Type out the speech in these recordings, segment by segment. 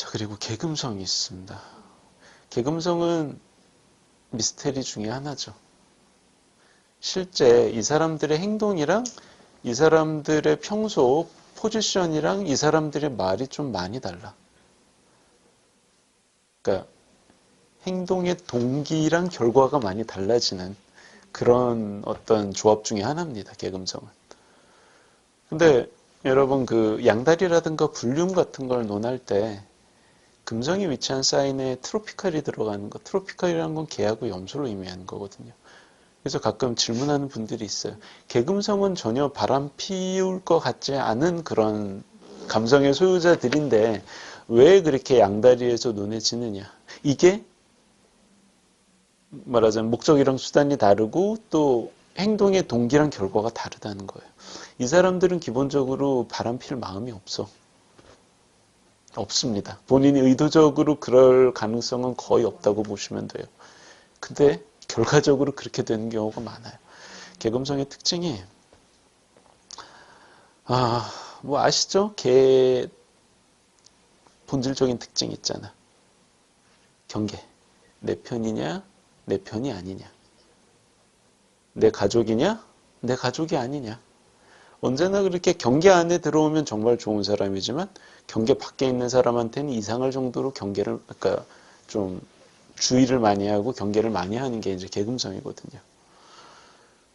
자, 그리고 계금성이 있습니다. 계금성은 미스테리 중에 하나죠. 실제 이 사람들의 행동이랑 이 사람들의 평소 포지션이랑 이 사람들의 말이 좀 많이 달라. 그러니까 행동의 동기랑 결과가 많이 달라지는 그런 어떤 조합 중에 하나입니다. 계금성은. 근데 여러분 그 양다리라든가 불륜 같은 걸 논할 때 금성이 위치한 사인에 트로피칼이 들어가는 거, 트로피칼이라는 건 개하고 염소를 의미하는 거거든요. 그래서 가끔 질문하는 분들이 있어요. 개금성은 전혀 바람 피울 것 같지 않은 그런 감성의 소유자들인데 왜 그렇게 양다리에서 눈에 지느냐. 이게 말하자면 목적이랑 수단이 다르고 또 행동의 동기랑 결과가 다르다는 거예요. 이 사람들은 기본적으로 바람 필 마음이 없습니다. 본인이 의도적으로 그럴 가능성은 거의 없다고 보시면 돼요. 근데 결과적으로 그렇게 되는 경우가 많아요. 개금성의 특징이 뭐 아시죠? 개 본질적인 특징이 있잖아. 경계. 내 편이냐? 내 편이 아니냐. 내 가족이냐? 내 가족이 아니냐. 언제나 그렇게 경계 안에 들어오면 정말 좋은 사람이지만 경계 밖에 있는 사람한테는 이상할 정도로 경계를 그러니까 좀 주의를 많이 하고 경계를 많이 하는 게 이제 계금성이거든요.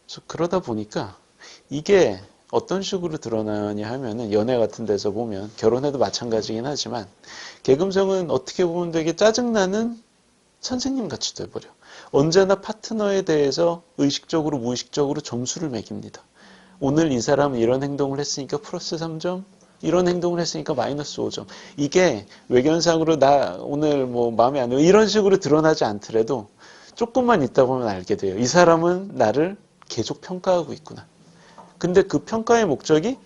그래서 그러다 보니까 이게 어떤 식으로 드러나냐 하면은 연애 같은 데서 보면 결혼해도 마찬가지긴 하지만 계금성은 어떻게 보면 되게 짜증나는 선생님 같이 돼버려. 언제나 파트너에 대해서 의식적으로 무의식적으로 점수를 매깁니다. 오늘 이 사람은 이런 행동을 했으니까 플러스 3점, 이런 행동을 했으니까 마이너스 5점. 이게 외견상으로 나 오늘 뭐 마음에 안 들어 이런 식으로 드러나지 않더라도 조금만 있다 보면 알게 돼요. 이 사람은 나를 계속 평가하고 있구나. 근데 그 평가의 목적이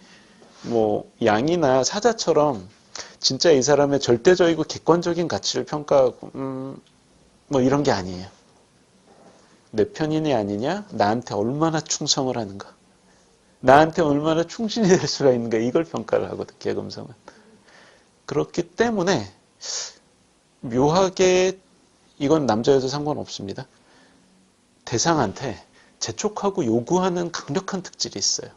뭐 양이나 사자처럼 진짜 이 사람의 절대적이고 객관적인 가치를 평가하고 뭐 이런 게 아니에요. 내 편인이 아니냐? 나한테 얼마나 충성을 하는가? 나한테 얼마나 충신이 될 수가 있는가? 이걸 평가를 하거든, 계금성은. 그렇기 때문에 묘하게 이건 남자 여자 상관없습니다. 대상한테 재촉하고 요구하는 강력한 특질이 있어요.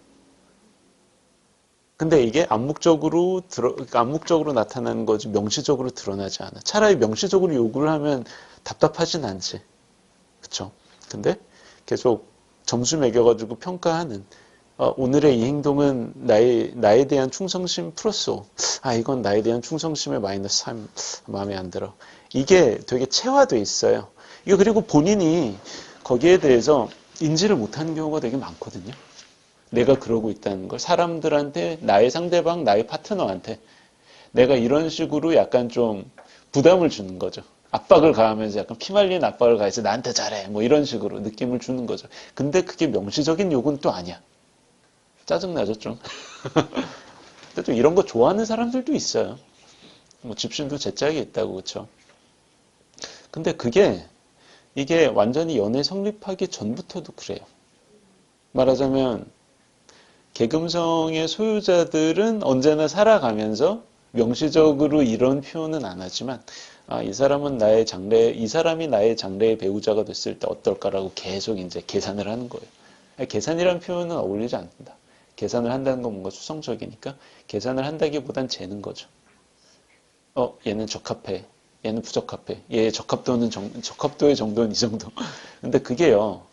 근데 이게 암묵적으로 나타나는 거지 명시적으로 드러나지 않아. 차라리 명시적으로 요구를 하면 답답하진 않지. 그쵸? 근데 계속 점수 매겨가지고 평가하는 오늘의 이 행동은 나에 대한 충성심 플러스 5. 이건 나에 대한 충성심의 마이너스 3. 마음에 안 들어. 이게 되게 체화돼 있어요. 이거 그리고 본인이 거기에 대해서 인지를 못하는 경우가 되게 많거든요. 내가 그러고 있다는 걸. 사람들한테, 나의 상대방, 나의 파트너한테 내가 이런 식으로 약간 좀 부담을 주는 거죠. 압박을 가하면서 약간 피말린 압박을 가해서 나한테 잘해. 뭐 이런 식으로 느낌을 주는 거죠. 근데 그게 명시적인 요구는 또 아니야. 짜증나죠, 좀. 근데 또 이런 거 좋아하는 사람들도 있어요. 뭐 집신도 제 짝이 있다고, 그쵸? 근데 이게 완전히 연애 성립하기 전부터도 그래요. 말하자면, 계금성의 소유자들은 언제나 살아가면서 명시적으로 이런 표현은 안 하지만, 이 사람이 나의 장래의 배우자가 됐을 때 어떨까라고 계속 이제 계산을 하는 거예요. 계산이라는 표현은 어울리지 않는다. 계산을 한다는 건 뭔가 수성적이니까 계산을 한다기보단 재는 거죠. 얘는 적합해. 얘는 부적합해. 얘의 적합도의 정도는 이 정도. 근데 그게요,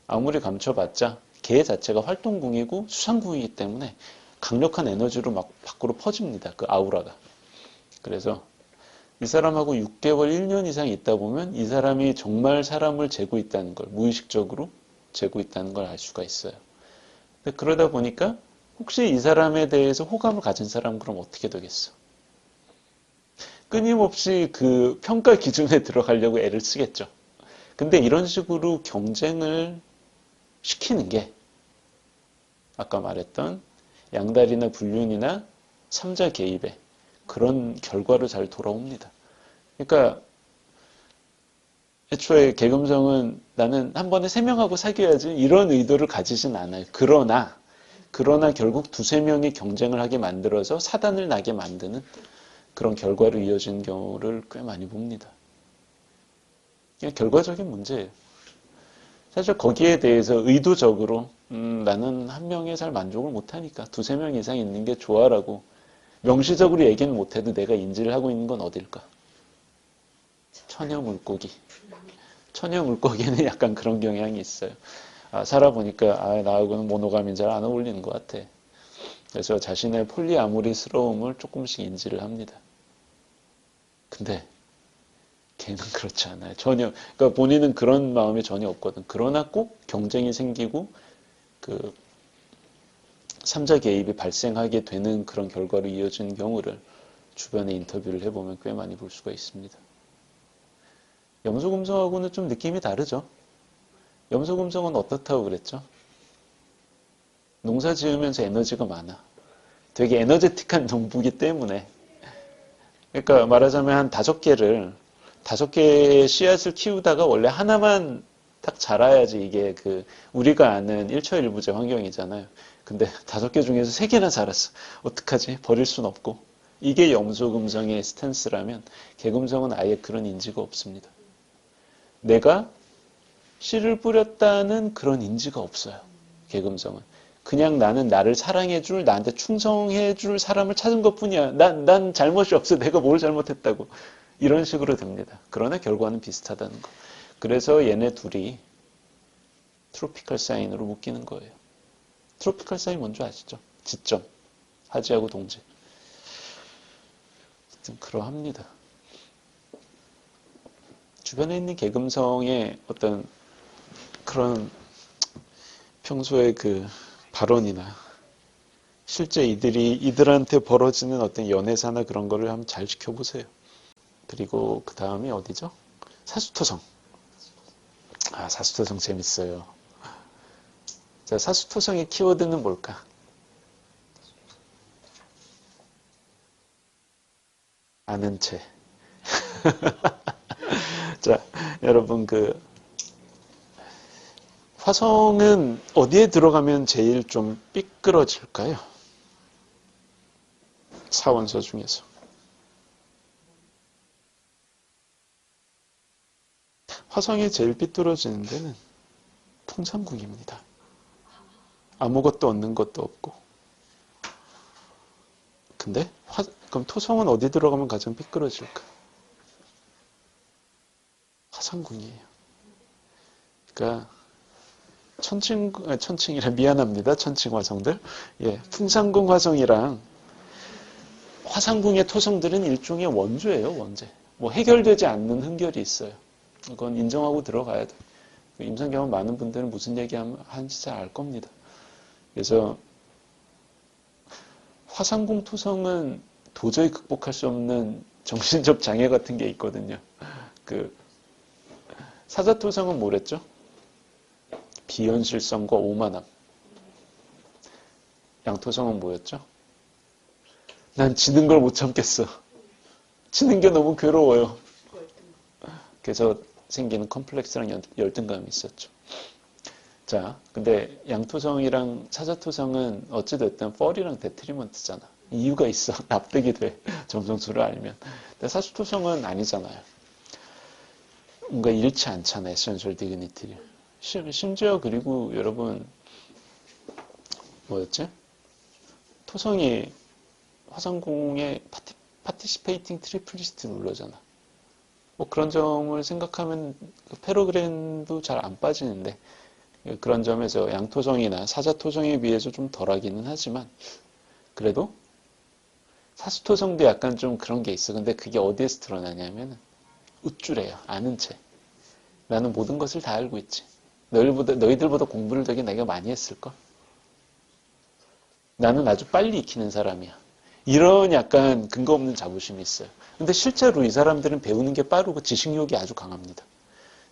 아무리 감춰봤자 개 자체가 활동궁이고 수상궁이기 때문에 강력한 에너지로 막 밖으로 퍼집니다. 그 아우라가. 그래서 이 사람하고 6개월, 1년 이상 있다 보면 이 사람이 정말 사람을 재고 있다는 걸, 무의식적으로 재고 있다는 걸 알 수가 있어요. 그러다 보니까 혹시 이 사람에 대해서 호감을 가진 사람은 그럼 어떻게 되겠어? 끊임없이 그 평가 기준에 들어가려고 애를 쓰겠죠. 근데 이런 식으로 경쟁을 시키는 게 아까 말했던 양다리나 불륜이나 삼자 개입에 그런 결과로 잘 돌아옵니다. 그러니까 애초에 계금성은 나는 한 번에 3명하고 사귀어야지 이런 의도를 가지진 않아요. 그러나 결국 2-3명이 경쟁을 하게 만들어서 사단을 나게 만드는 그런 결과로 이어진 경우를 꽤 많이 봅니다. 그냥 결과적인 문제예요. 사실 거기에 대해서 의도적으로 나는 한 명에 잘 만족을 못하니까 두세 명 이상 있는 게 좋아라고 명시적으로 얘기는 못해도 내가 인지를 하고 있는 건 어딜까? 처녀 물고기. 처녀 물고기는 약간 그런 경향이 있어요. 살아보니까 나하고는 모노감이 잘 안 어울리는 것 같아. 그래서 자신의 폴리아모리스러움을 조금씩 인지를 합니다. 근데 걔는 그렇지 않아요. 전혀. 그러니까 본인은 그런 마음이 전혀 없거든. 그러나 꼭 경쟁이 생기고 그 삼자 개입이 발생하게 되는 그런 결과로 이어진 경우를 주변에 인터뷰를 해보면 꽤 많이 볼 수가 있습니다. 염소금성하고는 좀 느낌이 다르죠. 염소금성은 어떻다고 그랬죠? 농사 지으면서 에너지가 많아. 되게 에너제틱한 농부기 때문에. 그러니까 말하자면 한 5개의 씨앗을 키우다가 원래 하나만 딱 자라야지 이게 우리가 아는 일처일부재 환경이잖아요. 근데 5개 중에서 3개나 자랐어. 어떡하지? 버릴 순 없고. 이게 염소금성의 스탠스라면 개금성은 아예 그런 인지가 없습니다. 내가 씨를 뿌렸다는 그런 인지가 없어요. 개금성은. 그냥 나는 나를 사랑해줄, 나한테 충성해줄 사람을 찾은 것 뿐이야. 난 잘못이 없어. 내가 뭘 잘못했다고. 이런 식으로 됩니다. 그러나 결과는 비슷하다는 거. 그래서 얘네 둘이 트로피컬 사인으로 묶이는 거예요. 트로피컬 사인 뭔지 아시죠? 지점. 하지하고 동지. 하여튼 그러합니다. 주변에 있는 개금성의 어떤 그런 평소의 발언이나 실제 이들한테 벌어지는 어떤 연애사나 그런 거를 한번 잘 지켜보세요. 그리고 그 다음이 어디죠? 사수토성. 사수토성 재밌어요. 자, 사수토성의 키워드는 뭘까? 아는 채. 자, 여러분 화성은 어디에 들어가면 제일 좀 삐뚤어질까요? 사원소 중에서. 화성이 제일 삐뚤어지는 데는 통상국입니다. 아무것도 얻는 것도 없고. 근데 그럼 토성은 어디 들어가면 가장 삐뚤어질까? 화성궁이에요. 그러니까 천칭이라 미안합니다. 천칭 화성들. 예, 풍산궁 화성이랑 화상궁의 토성들은 일종의 원조예요. 원제. 뭐 해결되지 않는 흠결이 있어요. 그건 인정하고 들어가야 돼. 임상 경험 많은 분들은 무슨 얘기하는지 잘 알 겁니다. 그래서 화상궁 토성은 도저히 극복할 수 없는 정신적 장애 같은 게 있거든요. 사자토성은 뭐랬죠? 비현실성과 오만함. 양토성은 뭐였죠? 난 지는 걸 못 참겠어. 지는 게 너무 괴로워요. 그래서 생기는 컴플렉스랑 열등감이 있었죠. 자, 근데 양토성이랑 사자토성은 어찌됐든 펄이랑 데트리먼트잖아. 이유가 있어. 납득이 돼. 점성술을 알면. 근데 사수토성은 아니잖아요. 뭔가 잃지 않잖아요. 에센셜 디그니티를. 심지어 그리고 여러분 뭐였지? 토성이 화성공의 파티시페이팅 트리플리스트 룰러잖아. 뭐 그런 점을 생각하면 페로그램도 잘 안 빠지는데 그런 점에서 양토성이나 사자토성에 비해서 좀 덜하기는 하지만 그래도 사수토성도 약간 좀 그런 게 있어. 근데 그게 어디에서 드러나냐면 우쭐해요. 아는 채. 나는 모든 것을 다 알고 있지. 너희들보다 공부를 되게 내가 많이 했을걸? 나는 아주 빨리 익히는 사람이야. 이런 약간 근거 없는 자부심이 있어요. 근데 실제로 이 사람들은 배우는 게 빠르고 지식욕이 아주 강합니다.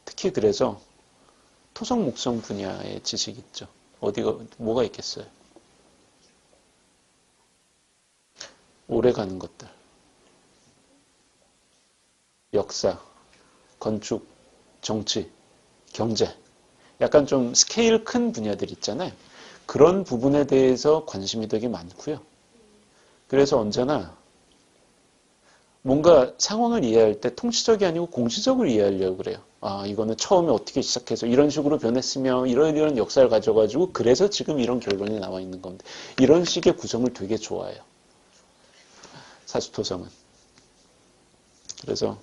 특히 그래서 토성 목성 분야의 지식 있죠. 뭐가 있겠어요? 오래 가는 것들. 역사, 건축, 정치, 경제. 약간 좀 스케일 큰 분야들 있잖아요. 그런 부분에 대해서 관심이 되게 많고요. 그래서 언제나 뭔가 상황을 이해할 때 통시적이 아니고 공시적으로 이해하려고 그래요. 아, 이거는 처음에 어떻게 시작해서 이런 식으로 변했으며 이런 역사를 가져가지고 그래서 지금 이런 결론이 나와 있는 건데 이런 식의 구성을 되게 좋아해요. 사주토성은. 그래서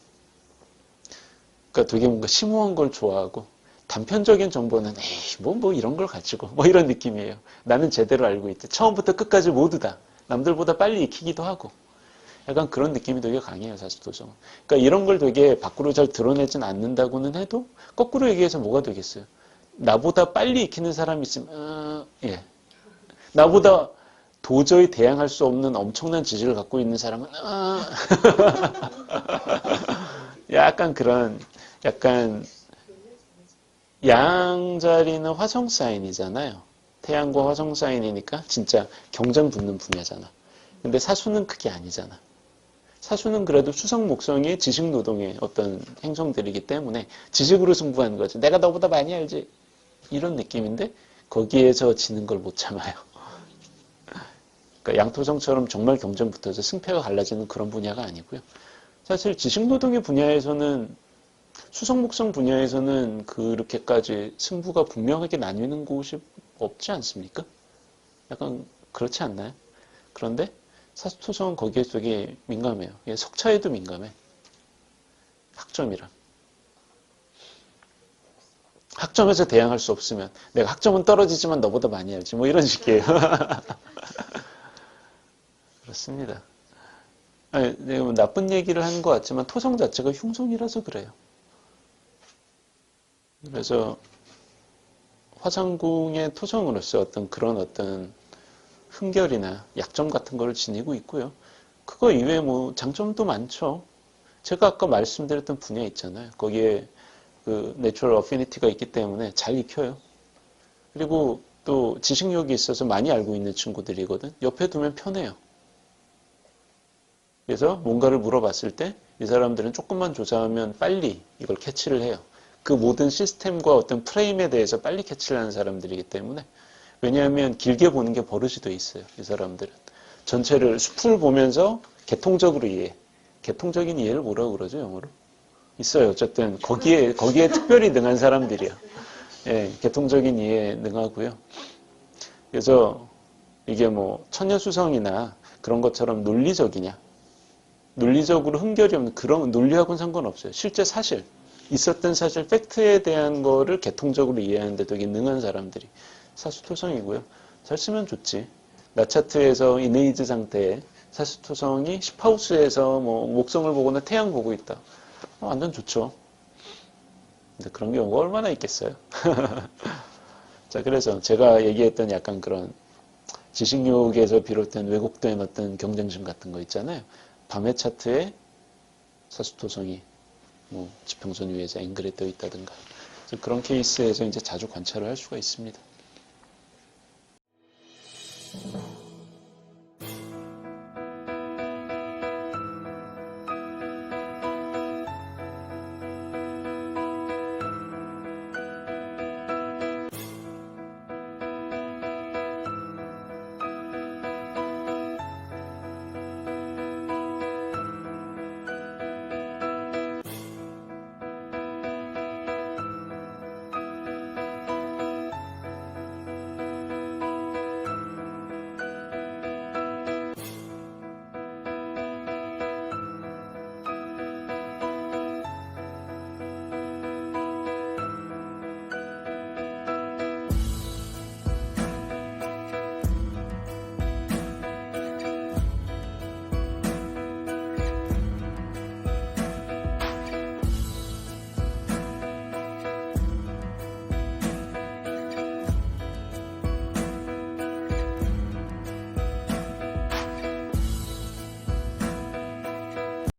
그러니까 되게 뭔가 심오한 걸 좋아하고 단편적인 정보는 에이 뭐 이런 걸 가지고 뭐 이런 느낌이에요. 나는 제대로 알고 있대. 처음부터 끝까지 모두 다 남들보다 빨리 익히기도 하고 약간 그런 느낌이 되게 강해요, 사주토성은. 그러니까 이런 걸 되게 밖으로 잘 드러내진 않는다고는 해도 거꾸로 얘기해서 뭐가 되겠어요? 나보다 빨리 익히는 사람이 있으면 예. 나보다 도저히 대항할 수 없는 엄청난 지식을 갖고 있는 사람은 약간 그런 약간 양자리는 화성 사인이잖아요. 태양과 화성 사인이니까 진짜 경쟁 붙는 분야잖아. 근데 사수는 그게 아니잖아. 사수는 그래도 수성 목성의 지식 노동의 어떤 행성들이기 때문에 지식으로 승부하는 거지. 내가 너보다 많이 알지. 이런 느낌인데 거기에서 지는 걸 못 참아요. 그러니까 양토성처럼 정말 경쟁 붙어서 승패가 갈라지는 그런 분야가 아니고요. 사실 지식 노동의 분야에서는 수성 목성 분야에서는 그렇게까지 승부가 분명하게 나뉘는 곳이 없지 않습니까? 약간 그렇지 않나요? 그런데 사토성은 거기에 되게 민감해요. 석차에도 민감해. 학점이랑. 학점에서 대항할 수 없으면 내가 학점은 떨어지지만 너보다 많이 알지. 뭐 이런 식이에요. 그렇습니다. 아니, 뭐 나쁜 얘기를 하는 것 같지만 토성 자체가 흉성이라서 그래요. 그래서 화상궁의 토성으로서 어떤 그런 어떤 흠결이나 약점 같은 걸 지니고 있고요. 그거 이외에 뭐 장점도 많죠. 제가 아까 말씀드렸던 분야 있잖아요. 거기에 그 내추럴 어피니티가 있기 때문에 잘 익혀요. 그리고 또 지식력이 있어서 많이 알고 있는 친구들이거든. 옆에 두면 편해요. 그래서 뭔가를 물어봤을 때 이 사람들은 조금만 조사하면 빨리 이걸 캐치를 해요. 그 모든 시스템과 어떤 프레임에 대해서 빨리 캐치를 하는 사람들이기 때문에 왜냐하면 길게 보는 게 버릇이 돼 있어요. 이 사람들은. 전체를 숲을 보면서 개통적으로 이해. 개통적인 이해를 뭐라고 그러죠, 영어로? 있어요. 어쨌든 거기에 특별히 능한 사람들이야. 예, 개통적인 이해에 능하고요. 그래서 이게 뭐 천녀수성이나 그런 것처럼 논리적이냐? 논리적으로 흠결이 없는 그런 논리하고는 상관없어요. 실제 사실, 있었던 사실, 팩트에 대한 거를 개통적으로 이해하는데 되게 능한 사람들이 사수토성이고요. 잘 쓰면 좋지. 나차트에서 이네이즈 상태에 사수토성이 10하우스에서 뭐 목성을 보거나 태양 보고 있다. 완전 좋죠. 근데 그런 경우가 얼마나 있겠어요. 자, 그래서 제가 얘기했던 약간 그런 지식욕에서 비롯된 왜곡된 어떤 경쟁심 같은 거 있잖아요. 밤의 차트에 사수토성이 뭐 지평선 위에서 앵글에 떠 있다든가 그런 케이스에서 이제 자주 관찰을 할 수가 있습니다.